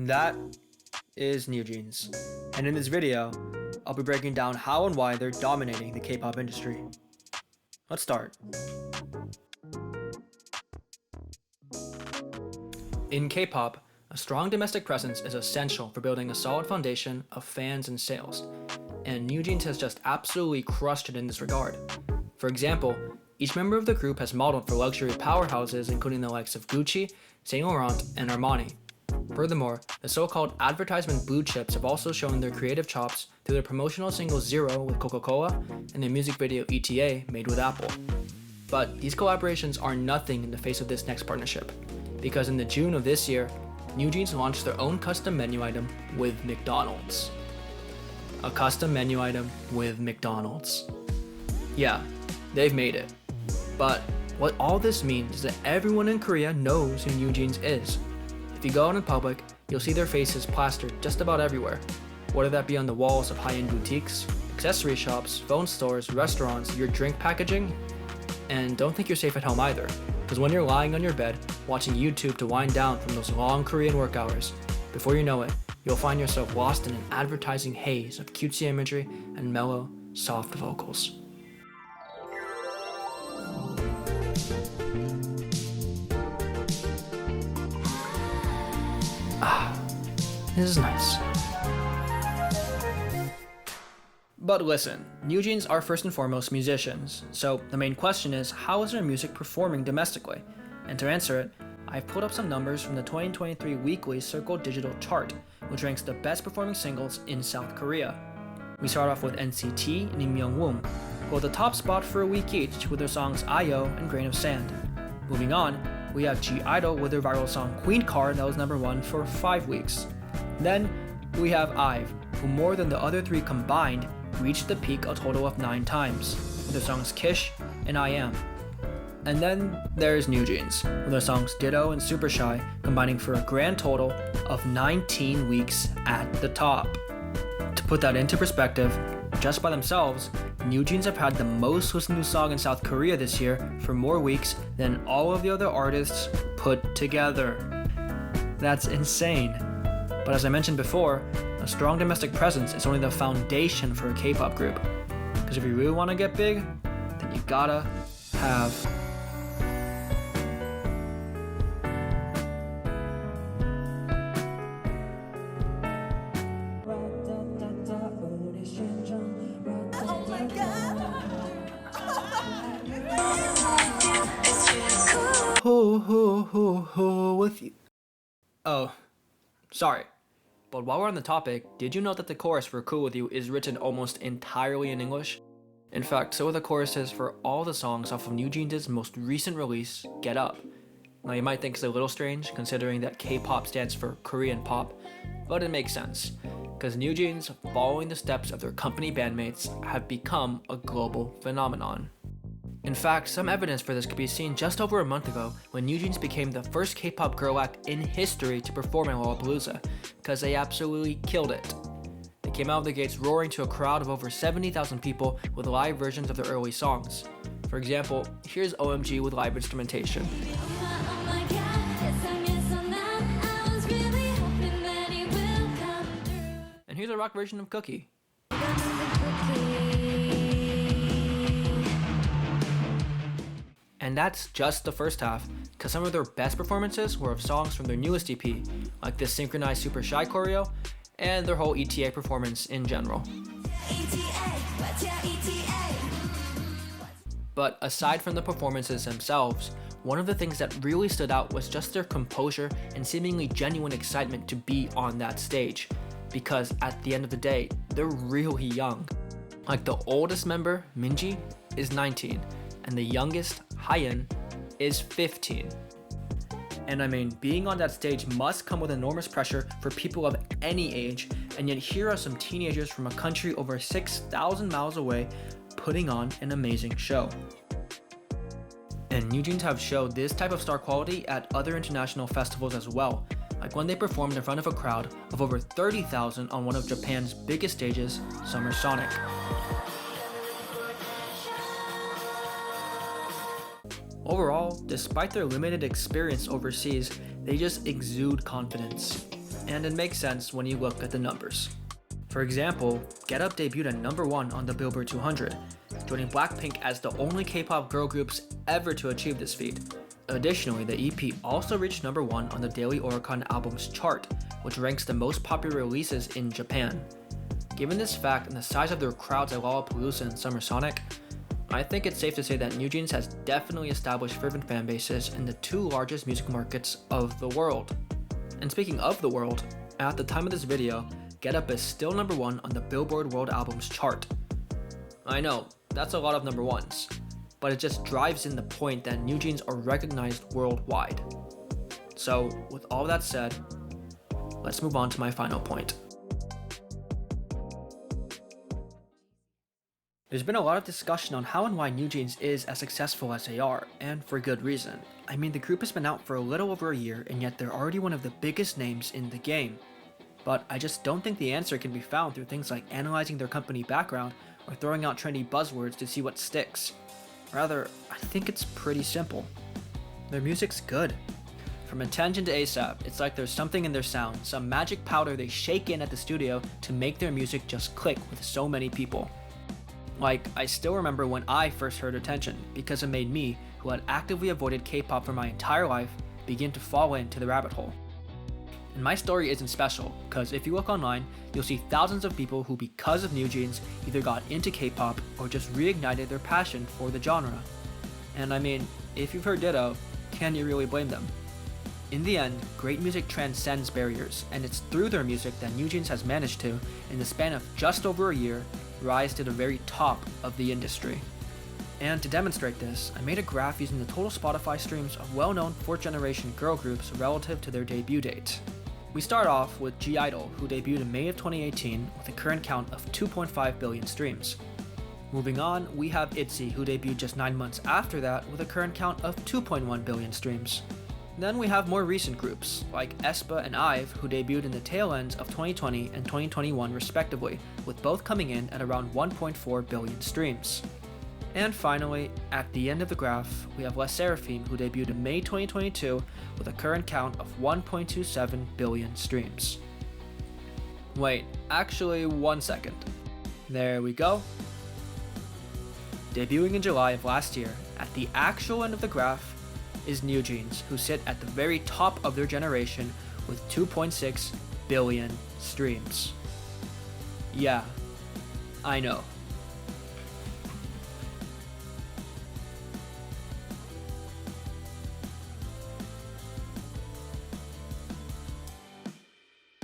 That is NewJeans, and in this video, I'll be breaking down how and why they're dominating the K-pop industry. Let's start. In K-pop, a strong domestic presence is essential for building a solid foundation of fans and sales, and NewJeans has just absolutely crushed it in this regard. For example, each member of the group has modeled for luxury powerhouses including the likes of Gucci, Saint Laurent, and Armani. Furthermore, the so-called advertisement blue chips have also shown their creative chops through their promotional single Zero with Coca-Cola and their music video ETA made with Apple. But these collaborations are nothing in the face of this next partnership, because in the June of this year, NewJeans launched their own custom menu item with McDonald's. A custom menu item with McDonald's. Yeah, they've made it. But what all this means is that everyone in Korea knows who NewJeans is. If you go out in public, you'll see their faces plastered just about everywhere, whether that be on the walls of high-end boutiques, accessory shops, phone stores, restaurants, your drink packaging. And don't think you're safe at home either, because when you're lying on your bed watching YouTube to wind down from those long Korean work hours, before you know it, you'll find yourself lost in an advertising haze of cutesy imagery and mellow, soft vocals. This is nice. But listen, NewJeans are first and foremost musicians, so the main question is, how is their music performing domestically? And to answer it, I've pulled up some numbers from the 2023 weekly Circle Digital chart, which ranks the best performing singles in South Korea. We start off with NCT and Im Young-woong, who hold the top spot for a week each with their songs Ayo and Grain of Sand. Moving on, we have G-Idol with their viral song Queen Card that was number 1 for 5 weeks. Then we have IVE, who more than the other 3 combined reached the peak a total of 9 times, with their songs Kish and I Am. And then there's NewJeans, with their songs Ditto and Super Shy combining for a grand total of 19 weeks at the top. To put that into perspective, just by themselves, NewJeans have had the most listened to song in South Korea this year for more weeks than all of the other artists put together. That's insane. But as I mentioned before, a strong domestic presence is only the foundation for a K-pop group. Because if you really want to get big, then you gotta have with you. Oh, sorry. But while we're on the topic, did you know that the chorus for Cool With You is written almost entirely in English? In fact, so are the choruses for all the songs off of NewJeans' most recent release, Get Up. Now you might think it's a little strange, considering that K-pop stands for Korean pop, but it makes sense, because NewJeans, following the steps of their company bandmates, have become a global phenomenon. In fact, some evidence for this could be seen just over a month ago when NewJeans became the first K-pop girl act in history to perform at Lollapalooza, because they absolutely killed it. They came out of the gates roaring to a crowd of over 70,000 people with live versions of their early songs. For example, here's OMG with live instrumentation. And here's a rock version of Cookie. And that's just the first half, because some of their best performances were of songs from their newest EP, like this synchronized Super Shy choreo, and their whole ETA performance in general. But aside from the performances themselves, one of the things that really stood out was just their composure and seemingly genuine excitement to be on that stage, because at the end of the day, they're really young. Like the oldest member, Minji, is 19, and the youngest, hyein, is 15. And I mean, being on that stage must come with enormous pressure for people of any age, and yet here are some teenagers from a country over 6,000 miles away putting on an amazing show. And NewJeans have showed this type of star quality at other international festivals as well, like when they performed in front of a crowd of over 30,000 on one of Japan's biggest stages, Summer Sonic. Overall, despite their limited experience overseas, they just exude confidence. and it makes sense when you look at the numbers. For example, Get Up debuted at number 1 on the Billboard 200, joining Blackpink as the only K-pop girl groups ever to achieve this feat. Additionally, the EP also reached number 1 on the Daily Oricon Albums chart, which ranks the most popular releases in Japan. Given this fact and the size of their crowds at Lollapalooza and Summer Sonic, I think it's safe to say that NewJeans has definitely established fervent fan bases in the 2 largest music markets of the world. And speaking of the world, at the time of this video, Get Up is still number 1 on the Billboard World Albums chart. I know, that's a lot of number 1s, but it just drives in the point that NewJeans are recognized worldwide. So, with all that said, let's move on to my final point. There's been a lot of discussion on how and why NewJeans is as successful as they are, and for good reason. I mean, the group has been out for a little over a year, and yet they're already one of the biggest names in the game. But I just don't think the answer can be found through things like analyzing their company background or throwing out trendy buzzwords to see what sticks. Rather, I think it's pretty simple. Their music's good. From Attention to ASAP, it's like there's something in their sound, some magic powder they shake in at the studio to make their music just click with so many people. Like, I still remember when I first heard Attention, because it made me, who had actively avoided K-pop for my entire life, begin to fall into the rabbit hole. And my story isn't special, because if you look online, you'll see thousands of people who, because of NewJeans, either got into K-pop or just reignited their passion for the genre. And I mean, if you've heard Ditto, can you really blame them? In the end, great music transcends barriers, and it's through their music that NewJeans has managed to, in the span of just over a year, rise to the very top of the industry. And to demonstrate this, I made a graph using the total Spotify streams of well-known 4th generation girl groups relative to their debut date. We start off with (G)I-DLE, who debuted in May of 2018 with a current count of 2.5 billion streams. Moving on, we have ITZY, who debuted just 9 months after that with a current count of 2.1 billion streams. Then we have more recent groups, like aespa and IVE, who debuted in the tail ends of 2020 and 2021 respectively, with both coming in at around 1.4 billion streams. And finally, at the end of the graph, we have LE SSERAFIM, who debuted in May 2022 with a current count of 1.27 billion streams. Wait, actually 1 second. There we go. Debuting in July of last year, at the actual end of the graph, is NewJeans, who sit at the very top of their generation with 2.6 billion streams. Yeah, I know.